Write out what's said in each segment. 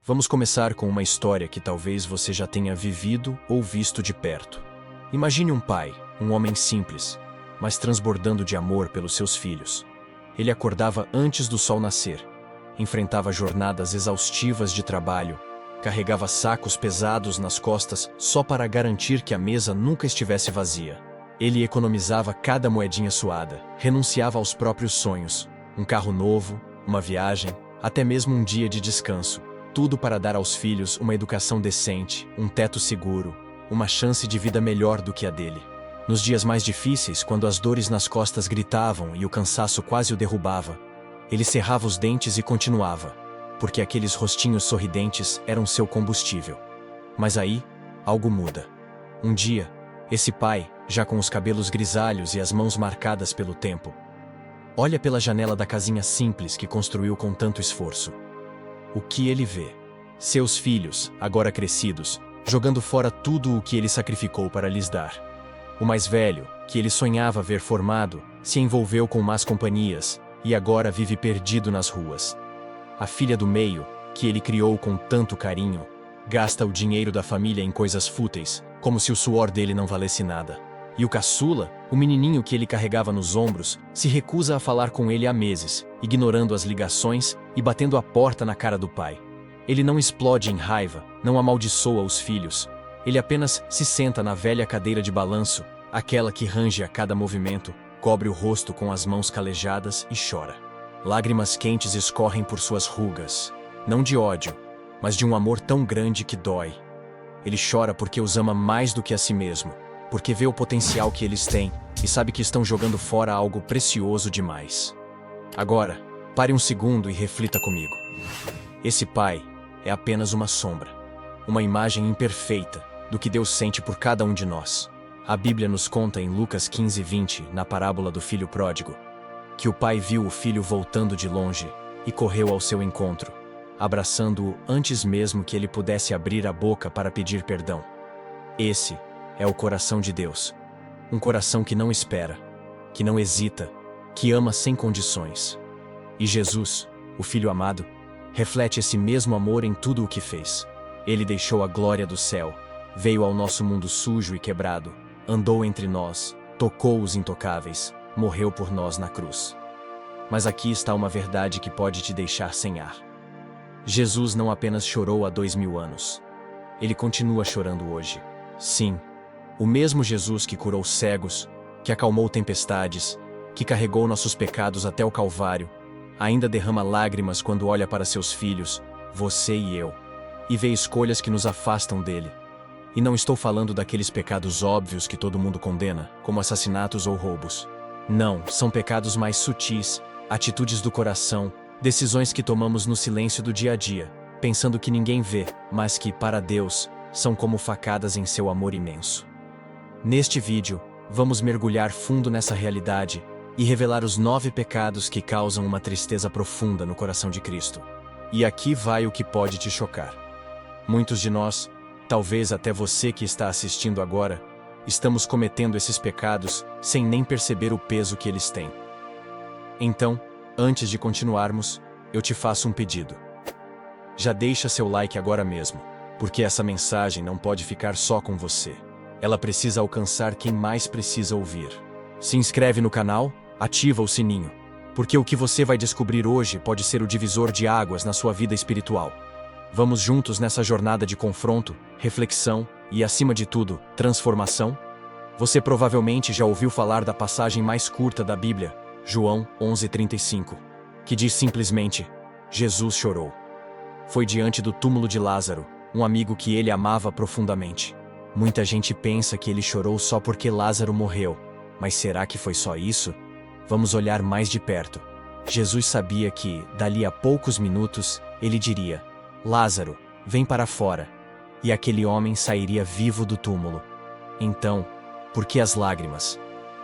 Vamos começar com uma história que talvez você já tenha vivido ou visto de perto. Imagine um pai, um homem simples, mas transbordando de amor pelos seus filhos. Ele acordava antes do sol nascer, enfrentava jornadas exaustivas de trabalho, carregava sacos pesados nas costas só para garantir que a mesa nunca estivesse vazia. Ele economizava cada moedinha suada, renunciava aos próprios sonhos, um carro novo, uma viagem, até mesmo um dia de descanso, tudo para dar aos filhos uma educação decente, um teto seguro, uma chance de vida melhor do que a dele. Nos dias mais difíceis, quando as dores nas costas gritavam e o cansaço quase o derrubava, ele cerrava os dentes e continuava, porque aqueles rostinhos sorridentes eram seu combustível. Mas aí, algo muda. Um dia, esse pai, já com os cabelos grisalhos e as mãos marcadas pelo tempo, olha pela janela da casinha simples que construiu com tanto esforço. O que ele vê? Seus filhos, agora crescidos, jogando fora tudo o que ele sacrificou para lhes dar. O mais velho, que ele sonhava ver formado, se envolveu com más companhias e agora vive perdido nas ruas. A filha do meio, que ele criou com tanto carinho, gasta o dinheiro da família em coisas fúteis, como se o suor dele não valesse nada. E o caçula, o menininho que ele carregava nos ombros, se recusa a falar com ele há meses, ignorando as ligações e batendo a porta na cara do pai. Ele não explode em raiva, não amaldiçoa os filhos. Ele apenas se senta na velha cadeira de balanço, aquela que range a cada movimento, cobre o rosto com as mãos calejadas e chora. Lágrimas quentes escorrem por suas rugas, não de ódio, mas de um amor tão grande que dói. Ele chora porque os ama mais do que a si mesmo, porque vê o potencial que eles têm e sabe que estão jogando fora algo precioso demais. Agora, pare um segundo e reflita comigo. Esse pai é apenas uma sombra, uma imagem imperfeita do que Deus sente por cada um de nós. A Bíblia nos conta em Lucas 15:20, na parábola do filho pródigo, que o pai viu o filho voltando de longe e correu ao seu encontro, abraçando-o antes mesmo que ele pudesse abrir a boca para pedir perdão. Esse é o coração de Deus. Um coração que não espera, que não hesita, que ama sem condições. E Jesus, o Filho amado, reflete esse mesmo amor em tudo o que fez. Ele deixou a glória do céu, veio ao nosso mundo sujo e quebrado, andou entre nós, tocou os intocáveis, morreu por nós na cruz. Mas aqui está uma verdade que pode te deixar sem ar. Jesus não apenas chorou há 2000 anos. Ele continua chorando hoje. Sim, o mesmo Jesus que curou cegos, que acalmou tempestades, que carregou nossos pecados até o Calvário, ainda derrama lágrimas quando olha para seus filhos, você e eu, e vê escolhas que nos afastam dele. E não estou falando daqueles pecados óbvios que todo mundo condena, como assassinatos ou roubos. Não, são pecados mais sutis, atitudes do coração, decisões que tomamos no silêncio do dia a dia, pensando que ninguém vê, mas que, para Deus, são como facadas em seu amor imenso. Neste vídeo, vamos mergulhar fundo nessa realidade e revelar os 9 pecados que causam uma tristeza profunda no coração de Cristo. E aqui vai o que pode te chocar. Muitos de nós, talvez até você que está assistindo agora, estamos cometendo esses pecados sem nem perceber o peso que eles têm. Então, antes de continuarmos, eu te faço um pedido. Já deixa seu like agora mesmo, porque essa mensagem não pode ficar só com você. Ela precisa alcançar quem mais precisa ouvir. Se inscreve no canal, ativa o sininho, porque o que você vai descobrir hoje pode ser o divisor de águas na sua vida espiritual. Vamos juntos nessa jornada de confronto, reflexão e, acima de tudo, transformação? Você provavelmente já ouviu falar da passagem mais curta da Bíblia, João 11:35, que diz simplesmente: Jesus chorou. Foi diante do túmulo de Lázaro, um amigo que ele amava profundamente. Muita gente pensa que ele chorou só porque Lázaro morreu, mas será que foi só isso? Vamos olhar mais de perto. Jesus sabia que, dali a poucos minutos, ele diria: Lázaro, vem para fora. E aquele homem sairia vivo do túmulo. Então, por que as lágrimas?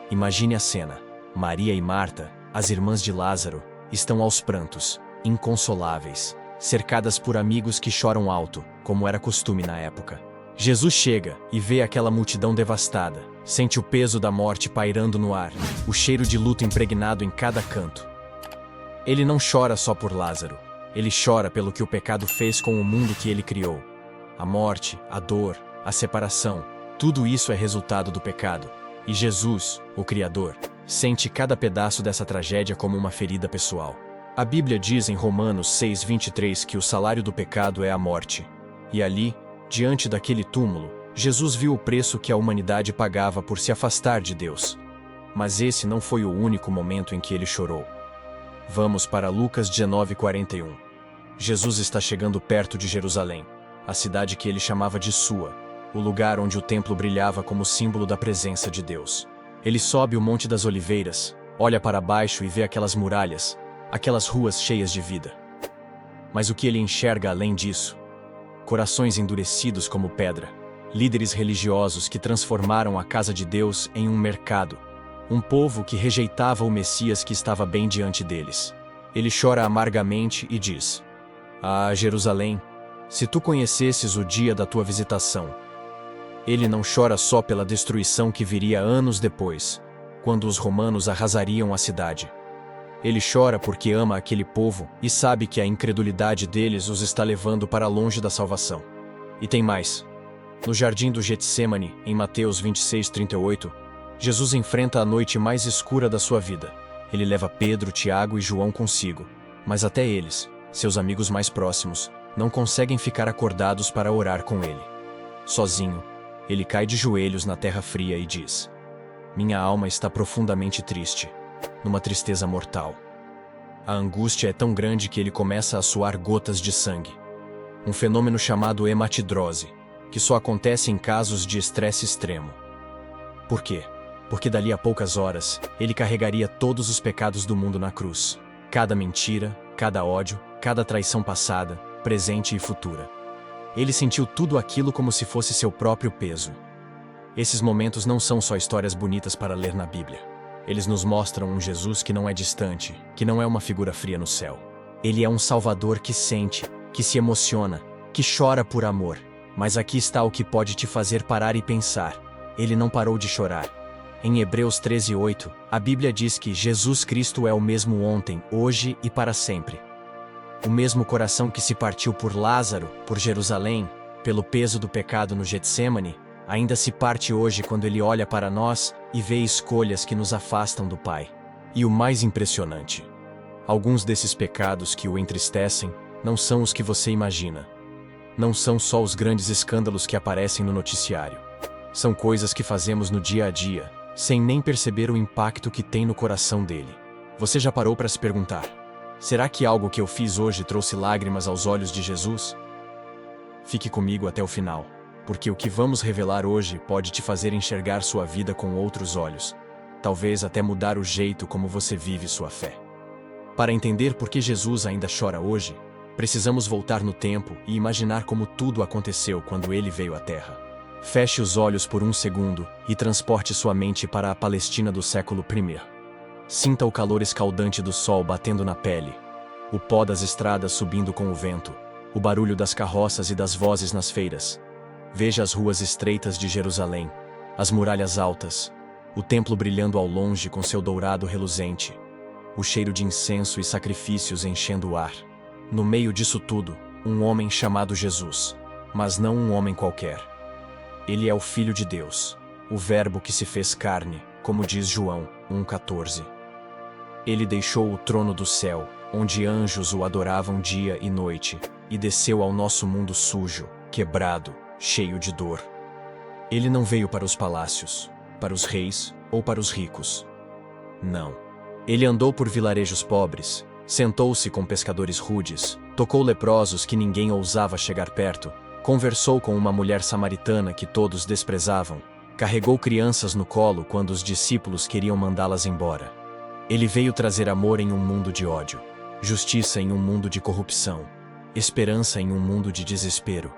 Imagine a cena. Maria e Marta, as irmãs de Lázaro, estão aos prantos, inconsoláveis, cercadas por amigos que choram alto, como era costume na época. Jesus chega e vê aquela multidão devastada, sente o peso da morte pairando no ar, o cheiro de luto impregnado em cada canto. Ele não chora só por Lázaro, Ele chora pelo que o pecado fez com o mundo que ele criou. A morte, a dor, a separação, tudo isso é resultado do pecado. E Jesus, o Criador, sente cada pedaço dessa tragédia como uma ferida pessoal. A Bíblia diz em Romanos 6:23 que o salário do pecado é a morte. E ali, diante daquele túmulo, Jesus viu o preço que a humanidade pagava por se afastar de Deus. Mas esse não foi o único momento em que ele chorou. Vamos para Lucas 19:41. Jesus está chegando perto de Jerusalém, a cidade que ele chamava de sua, o lugar onde o templo brilhava como símbolo da presença de Deus. Ele sobe o Monte das Oliveiras, olha para baixo e vê aquelas muralhas, aquelas ruas cheias de vida. Mas o que ele enxerga além disso? Corações endurecidos como pedra, líderes religiosos que transformaram a casa de Deus em um mercado, um povo que rejeitava o Messias que estava bem diante deles. Ele chora amargamente e diz: "Ah, Jerusalém, se tu conhecesses o dia da tua visitação." Ele não chora só pela destruição que viria anos depois, quando os romanos arrasariam a cidade. Ele chora porque ama aquele povo e sabe que a incredulidade deles os está levando para longe da salvação. E tem mais. No jardim do Getsêmani, em Mateus 26:38, Jesus enfrenta a noite mais escura da sua vida. Ele leva Pedro, Tiago e João consigo, mas até eles, seus amigos mais próximos, não conseguem ficar acordados para orar com ele. Sozinho, ele cai de joelhos na terra fria e diz: "Minha alma está profundamente triste, numa tristeza mortal." A angústia é tão grande que ele começa a suar gotas de sangue. Um fenômeno chamado hematidrose, que só acontece em casos de estresse extremo. Por quê? Porque dali a poucas horas, ele carregaria todos os pecados do mundo na cruz. Cada mentira, cada ódio, cada traição passada, presente e futura. Ele sentiu tudo aquilo como se fosse seu próprio peso. Esses momentos não são só histórias bonitas para ler na Bíblia. Eles nos mostram um Jesus que não é distante, que não é uma figura fria no céu. Ele é um Salvador que sente, que se emociona, que chora por amor. Mas aqui está o que pode te fazer parar e pensar. Ele não parou de chorar. Em Hebreus 13:8, a Bíblia diz que Jesus Cristo é o mesmo ontem, hoje e para sempre. O mesmo coração que se partiu por Lázaro, por Jerusalém, pelo peso do pecado no Getsêmani, ainda se parte hoje quando ele olha para nós e vê escolhas que nos afastam do Pai. E o mais impressionante: alguns desses pecados que o entristecem não são os que você imagina. Não são só os grandes escândalos que aparecem no noticiário. São coisas que fazemos no dia a dia, sem nem perceber o impacto que tem no coração dele. Você já parou para se perguntar: será que algo que eu fiz hoje trouxe lágrimas aos olhos de Jesus? Fique comigo até o final, porque o que vamos revelar hoje pode te fazer enxergar sua vida com outros olhos, talvez até mudar o jeito como você vive sua fé. Para entender por que Jesus ainda chora hoje, precisamos voltar no tempo e imaginar como tudo aconteceu quando ele veio à Terra. Feche os olhos por um segundo e transporte sua mente para a Palestina do século I. Sinta o calor escaldante do sol batendo na pele, o pó das estradas subindo com o vento, o barulho das carroças e das vozes nas feiras. Veja as ruas estreitas de Jerusalém, as muralhas altas, o templo brilhando ao longe com seu dourado reluzente, o cheiro de incenso e sacrifícios enchendo o ar. No meio disso tudo, um homem chamado Jesus, mas não um homem qualquer. Ele é o Filho de Deus, o Verbo que se fez carne, como diz João 1,14. Ele deixou o trono do céu, onde anjos o adoravam dia e noite, e desceu ao nosso mundo sujo, quebrado, cheio de dor. Ele não veio para os palácios, para os reis ou para os ricos. Não. Ele andou por vilarejos pobres, sentou-se com pescadores rudes, tocou leprosos que ninguém ousava chegar perto, conversou com uma mulher samaritana que todos desprezavam, carregou crianças no colo quando os discípulos queriam mandá-las embora. Ele veio trazer amor em um mundo de ódio, justiça em um mundo de corrupção, esperança em um mundo de desespero.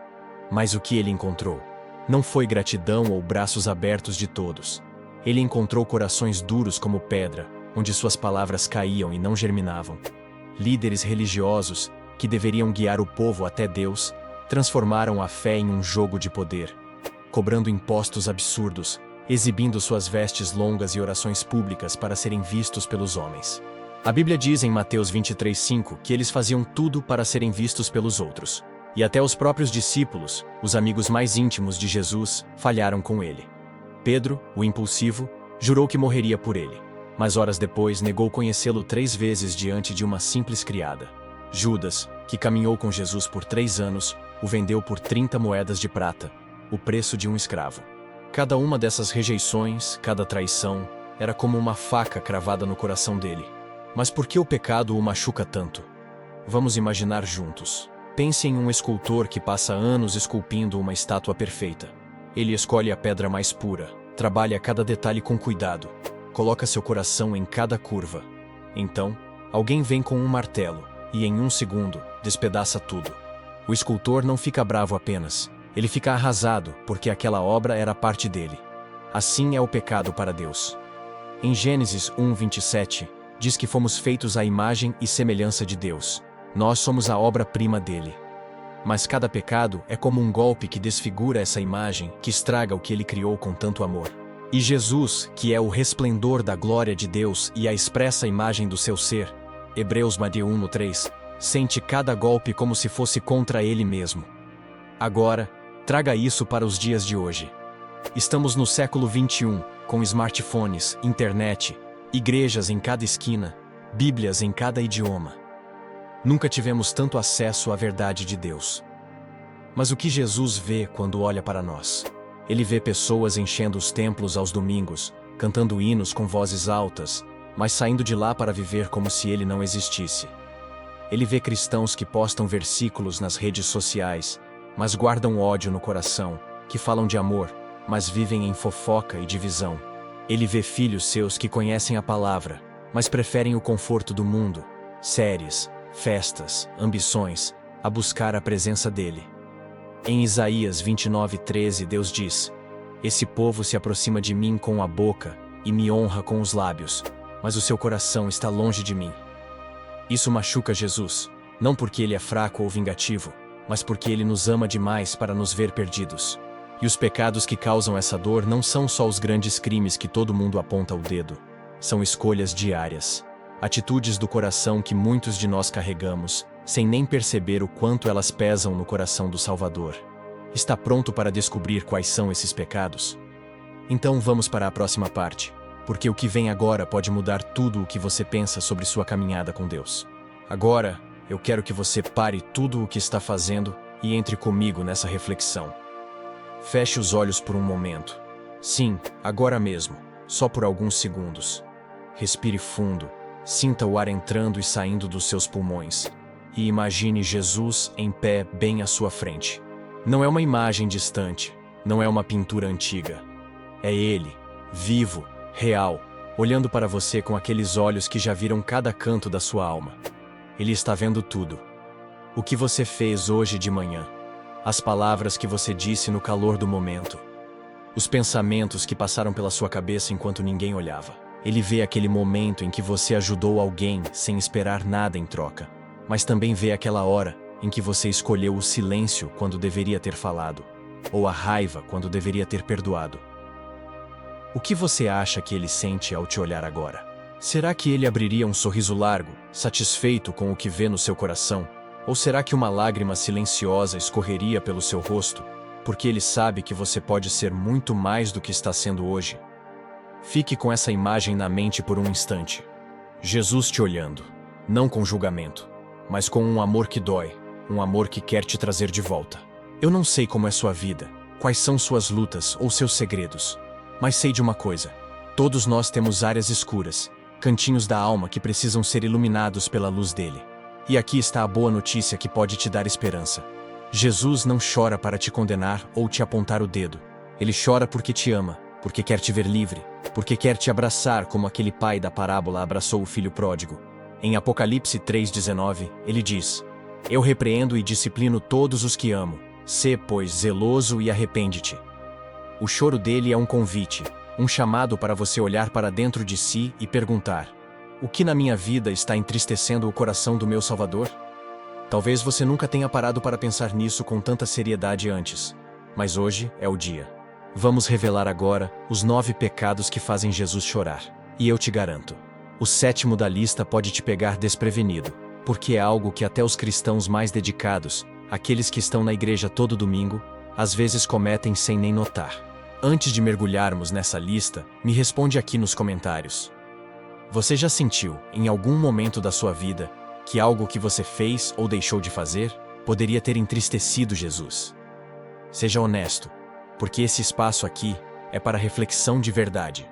Mas o que ele encontrou? Não foi gratidão ou braços abertos de todos. Ele encontrou corações duros como pedra, onde suas palavras caíam e não germinavam. Líderes religiosos, que deveriam guiar o povo até Deus, transformaram a fé em um jogo de poder, cobrando impostos absurdos, exibindo suas vestes longas e orações públicas para serem vistos pelos homens. A Bíblia diz em Mateus 23:5 que eles faziam tudo para serem vistos pelos outros. E até os próprios discípulos, os amigos mais íntimos de Jesus, falharam com ele. Pedro, o impulsivo, jurou que morreria por ele, mas horas depois negou conhecê-lo 3 vezes diante de uma simples criada. Judas, que caminhou com Jesus por 3 anos, o vendeu por 30 moedas de prata, o preço de um escravo. Cada uma dessas rejeições, cada traição, era como uma faca cravada no coração dele. Mas por que o pecado o machuca tanto? Vamos imaginar juntos. Pense em um escultor que passa anos esculpindo uma estátua perfeita. Ele escolhe a pedra mais pura, trabalha cada detalhe com cuidado, coloca seu coração em cada curva. Então, alguém vem com um martelo e, em 1 segundo, despedaça tudo. O escultor não fica bravo apenas, ele fica arrasado porque aquela obra era parte dele. Assim é o pecado para Deus. Em Gênesis 1:27, diz que fomos feitos à imagem e semelhança de Deus. Nós somos a obra-prima dele. Mas cada pecado é como um golpe que desfigura essa imagem, que estraga o que ele criou com tanto amor. E Jesus, que é o resplendor da glória de Deus e a expressa imagem do seu ser, Hebreus 1:3, sente cada golpe como se fosse contra ele mesmo. Agora, traga isso para os dias de hoje. Estamos no século 21, com smartphones, internet, igrejas em cada esquina, Bíblias em cada idioma. Nunca tivemos tanto acesso à verdade de Deus. Mas o que Jesus vê quando olha para nós? Ele vê pessoas enchendo os templos aos domingos, cantando hinos com vozes altas, mas saindo de lá para viver como se ele não existisse. Ele vê cristãos que postam versículos nas redes sociais, mas guardam ódio no coração, que falam de amor, mas vivem em fofoca e divisão. Ele vê filhos seus que conhecem a palavra, mas preferem o conforto do mundo, séries, festas, ambições, a buscar a presença dele. Em Isaías 29:13, Deus diz: "Esse povo se aproxima de mim com a boca e me honra com os lábios, mas o seu coração está longe de mim." Isso machuca Jesus, não porque ele é fraco ou vingativo, mas porque ele nos ama demais para nos ver perdidos. E os pecados que causam essa dor não são só os grandes crimes que todo mundo aponta o dedo. São escolhas diárias, atitudes do coração que muitos de nós carregamos, sem nem perceber o quanto elas pesam no coração do Salvador. Está pronto para descobrir quais são esses pecados? Então vamos para a próxima parte, porque o que vem agora pode mudar tudo o que você pensa sobre sua caminhada com Deus. Agora, eu quero que você pare tudo o que está fazendo e entre comigo nessa reflexão. Feche os olhos por um momento. Sim, agora mesmo, só por alguns segundos. Respire fundo, sinta o ar entrando e saindo dos seus pulmões. E imagine Jesus em pé bem à sua frente. Não é uma imagem distante, não é uma pintura antiga. É Ele, vivo, real, olhando para você com aqueles olhos que já viram cada canto da sua alma. Ele está vendo tudo. O que você fez hoje de manhã. As palavras que você disse no calor do momento. Os pensamentos que passaram pela sua cabeça enquanto ninguém olhava. Ele vê aquele momento em que você ajudou alguém sem esperar nada em troca. Mas também vê aquela hora em que você escolheu o silêncio quando deveria ter falado, ou a raiva quando deveria ter perdoado. O que você acha que ele sente ao te olhar agora? Será que ele abriria um sorriso largo, satisfeito com o que vê no seu coração? Ou será que uma lágrima silenciosa escorreria pelo seu rosto, porque ele sabe que você pode ser muito mais do que está sendo hoje? Fique com essa imagem na mente por um instante. Jesus te olhando, não com julgamento, mas com um amor que dói, um amor que quer te trazer de volta. Eu não sei como é sua vida, quais são suas lutas ou seus segredos, mas sei de uma coisa: todos nós temos áreas escuras, cantinhos da alma que precisam ser iluminados pela luz dele. E aqui está a boa notícia que pode te dar esperança. Jesus não chora para te condenar ou te apontar o dedo. Ele chora porque te ama, porque quer te ver livre, porque quer te abraçar como aquele pai da parábola abraçou o filho pródigo. Em Apocalipse 3:19, ele diz: "Eu repreendo e disciplino todos os que amo. Sê, pois, zeloso e arrepende-te." O choro dele é um convite, um chamado para você olhar para dentro de si e perguntar: o que na minha vida está entristecendo o coração do meu Salvador? Talvez você nunca tenha parado para pensar nisso com tanta seriedade antes, mas hoje é o dia. Vamos revelar agora os 9 pecados que fazem Jesus chorar. E eu te garanto, O sétimo da lista pode te pegar desprevenido, porque é algo que até os cristãos mais dedicados, aqueles que estão na igreja todo domingo, às vezes cometem sem nem notar. Antes de mergulharmos nessa lista, me responde aqui nos comentários. Você já sentiu, em algum momento da sua vida, que algo que você fez ou deixou de fazer poderia ter entristecido Jesus? Seja honesto, porque esse espaço aqui é para reflexão de verdade,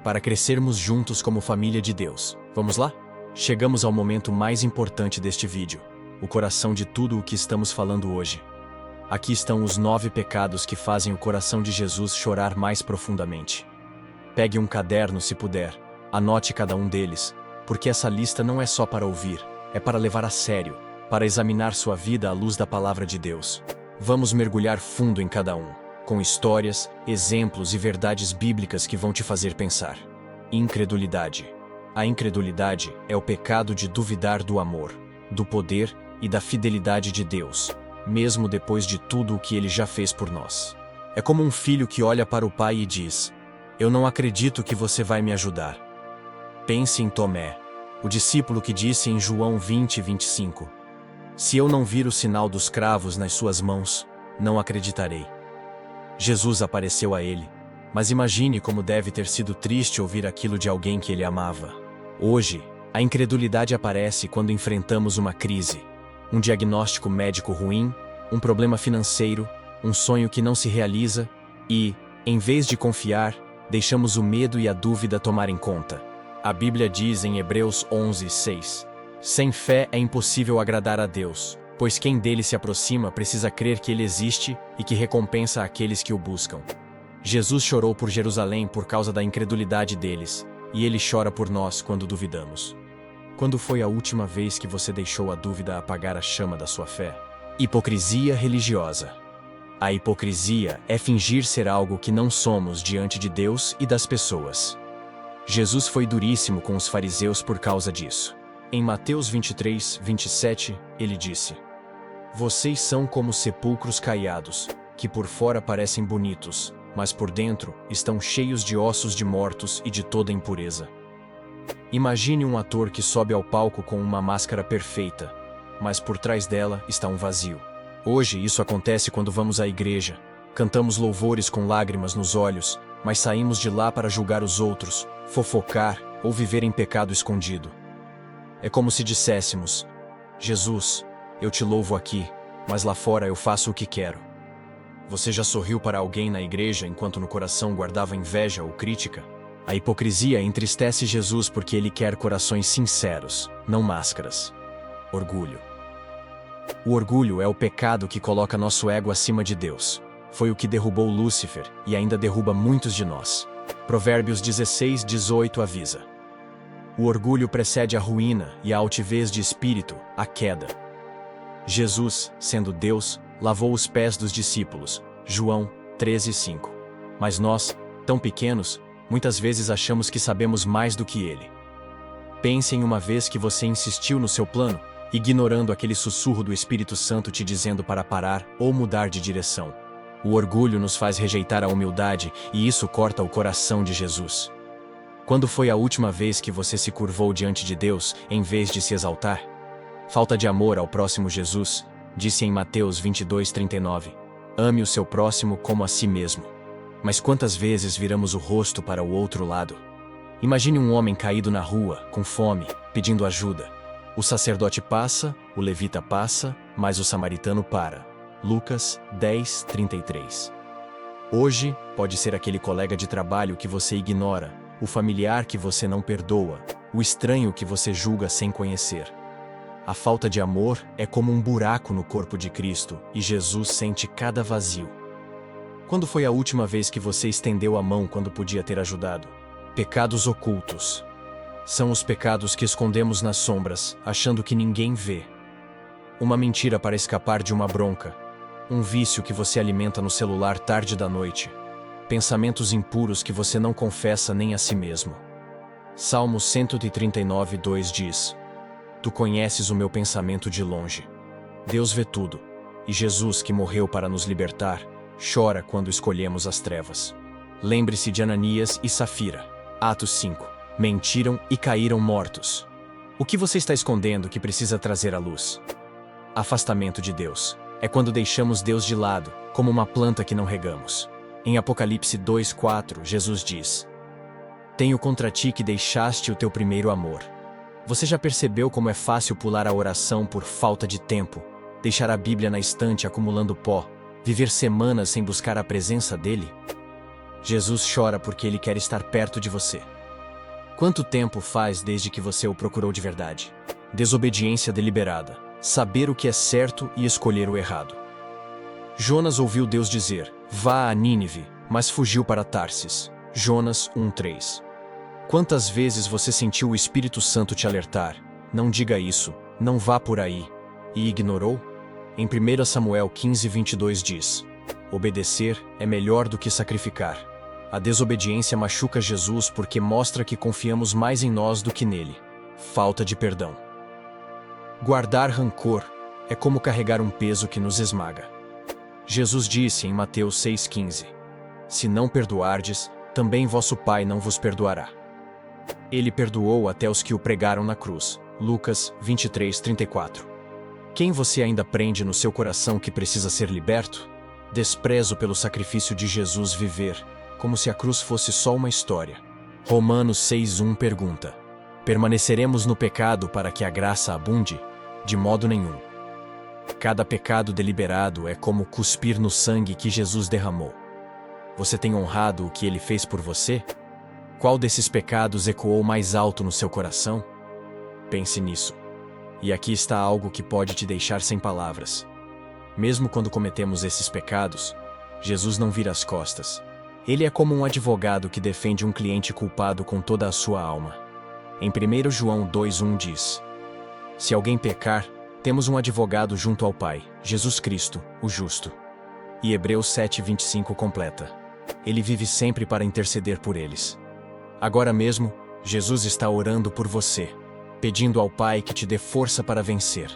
para crescermos juntos como família de Deus. Vamos lá? Chegamos ao momento mais importante deste vídeo, o coração de tudo o que estamos falando hoje. Aqui estão os 9 pecados que fazem o coração de Jesus chorar mais profundamente. Pegue um caderno se puder, anote cada um deles, porque essa lista não é só para ouvir, é para levar a sério, para examinar sua vida à luz da palavra de Deus. Vamos mergulhar fundo em cada um, com histórias, exemplos e verdades bíblicas que vão te fazer pensar. Incredulidade. A incredulidade é o pecado de duvidar do amor, do poder e da fidelidade de Deus, mesmo depois de tudo o que Ele já fez por nós. É como um filho que olha para o pai e diz: "Eu não acredito que você vai me ajudar." Pense em Tomé, o discípulo que disse em João 20:25: "Se eu não vir o sinal dos cravos nas suas mãos, não acreditarei." Jesus apareceu a ele, mas imagine como deve ter sido triste ouvir aquilo de alguém que ele amava. Hoje, a incredulidade aparece quando enfrentamos uma crise, um diagnóstico médico ruim, um problema financeiro, um sonho que não se realiza e, em vez de confiar, deixamos o medo e a dúvida tomarem conta. A Bíblia diz em Hebreus 11:6: "Sem fé é impossível agradar a Deus, pois quem dele se aproxima precisa crer que ele existe e que recompensa aqueles que o buscam." Jesus chorou por Jerusalém por causa da incredulidade deles, e ele chora por nós quando duvidamos. Quando foi a última vez que você deixou a dúvida apagar a chama da sua fé? Hipocrisia religiosa. A hipocrisia é fingir ser algo que não somos diante de Deus e das pessoas. Jesus foi duríssimo com os fariseus por causa disso. Em Mateus 23:27, ele disse: "Vocês são como sepulcros caiados, que por fora parecem bonitos, mas por dentro estão cheios de ossos de mortos e de toda impureza." Imagine um ator que sobe ao palco com uma máscara perfeita, mas por trás dela está um vazio. Hoje isso acontece quando vamos à igreja, cantamos louvores com lágrimas nos olhos, mas saímos de lá para julgar os outros, fofocar ou viver em pecado escondido. É como se disséssemos: "Jesus, eu te louvo aqui, mas lá fora eu faço o que quero." Você já sorriu para alguém na igreja enquanto no coração guardava inveja ou crítica? A hipocrisia entristece Jesus porque ele quer corações sinceros, não máscaras. Orgulho. O orgulho é o pecado que coloca nosso ego acima de Deus. Foi o que derrubou Lúcifer e ainda derruba muitos de nós. Provérbios 16:18 avisa: "O orgulho precede a ruína e a altivez de espírito, a queda." Jesus, sendo Deus, lavou os pés dos discípulos. João 13:5. Mas nós, tão pequenos, muitas vezes achamos que sabemos mais do que ele. Pense em uma vez que você insistiu no seu plano, ignorando aquele sussurro do Espírito Santo te dizendo para parar ou mudar de direção. O orgulho nos faz rejeitar a humildade e isso corta o coração de Jesus. Quando foi a última vez que você se curvou diante de Deus em vez de se exaltar? Falta de amor ao próximo. Jesus disse em Mateus 22:39: "Ame o seu próximo como a si mesmo." Mas quantas vezes viramos o rosto para o outro lado? Imagine um homem caído na rua, com fome, pedindo ajuda. O sacerdote passa, o levita passa, mas o samaritano para. Lucas 10:33. Hoje, pode ser aquele colega de trabalho que você ignora, o familiar que você não perdoa, o estranho que você julga sem conhecer. A falta de amor é como um buraco no corpo de Cristo, e Jesus sente cada vazio. Quando foi a última vez que você estendeu a mão quando podia ter ajudado? Pecados ocultos. São os pecados que escondemos nas sombras, achando que ninguém vê. Uma mentira para escapar de uma bronca. Um vício que você alimenta no celular tarde da noite. Pensamentos impuros que você não confessa nem a si mesmo. Salmo 139:2 diz: "Tu conheces o meu pensamento de longe." Deus vê tudo, e Jesus, que morreu para nos libertar, chora quando escolhemos as trevas. Lembre-se de Ananias e Safira. Atos 5. mentiram e caíram mortos. O que você está escondendo que precisa trazer à luz? Afastamento de Deus. É quando deixamos Deus de lado, como uma planta que não regamos. Em Apocalipse 2:4, Jesus diz: Tenho contra ti que deixaste o teu primeiro amor. Você já percebeu como é fácil pular a oração por falta de tempo, deixar a Bíblia na estante acumulando pó, viver semanas sem buscar a presença dele? Jesus chora porque ele quer estar perto de você. Quanto tempo faz desde que você o procurou de verdade? Desobediência deliberada, saber o que é certo e escolher o errado. Jonas ouviu Deus dizer: vá a Nínive, mas fugiu para Tarsis. Jonas 1:3. Quantas vezes você sentiu o Espírito Santo te alertar: não diga isso, não vá por aí, e ignorou? Em 1 Samuel 15:22 diz: obedecer é melhor do que sacrificar. A desobediência machuca Jesus porque mostra que confiamos mais em nós do que nele. Falta de perdão. Guardar rancor é como carregar um peso que nos esmaga. Jesus disse em Mateus 6,15: se não perdoardes, também vosso Pai não vos perdoará. Ele perdoou até os que o pregaram na cruz. Lucas 23:34. Quem você ainda prende no seu coração que precisa ser liberto? Desprezo pelo sacrifício de Jesus viver, como se a cruz fosse só uma história. Romanos 6:1 pergunta: permaneceremos no pecado para que a graça abunde? De modo nenhum. Cada pecado deliberado é como cuspir no sangue que Jesus derramou. Você tem honrado o que ele fez por você? Qual desses pecados ecoou mais alto no seu coração? Pense nisso. E aqui está algo que pode te deixar sem palavras. Mesmo quando cometemos esses pecados, Jesus não vira as costas. Ele é como um advogado que defende um cliente culpado com toda a sua alma. Em 1 João 2:1 diz: se alguém pecar, temos um advogado junto ao Pai, Jesus Cristo, o justo. E Hebreus 7:25 completa: ele vive sempre para interceder por eles. Agora mesmo, Jesus está orando por você, pedindo ao Pai que te dê força para vencer.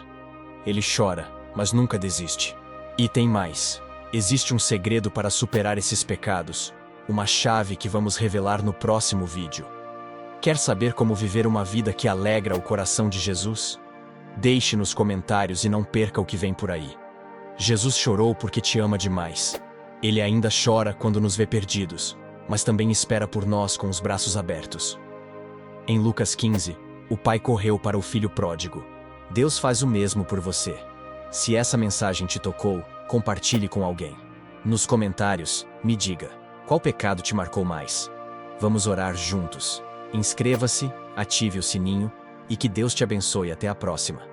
Ele chora, mas nunca desiste. E tem mais. Existe um segredo para superar esses pecados, uma chave que vamos revelar no próximo vídeo. Quer saber como viver uma vida que alegra o coração de Jesus? Deixe nos comentários e não perca o que vem por aí. Jesus chorou porque te ama demais. Ele ainda chora quando nos vê perdidos, mas também espera por nós com os braços abertos. Em Lucas 15, o pai correu para o filho pródigo. Deus faz o mesmo por você. Se essa mensagem te tocou, compartilhe com alguém. Nos comentários, me diga, qual pecado te marcou mais? Vamos orar juntos. Inscreva-se, ative o sininho, e que Deus te abençoe até a próxima.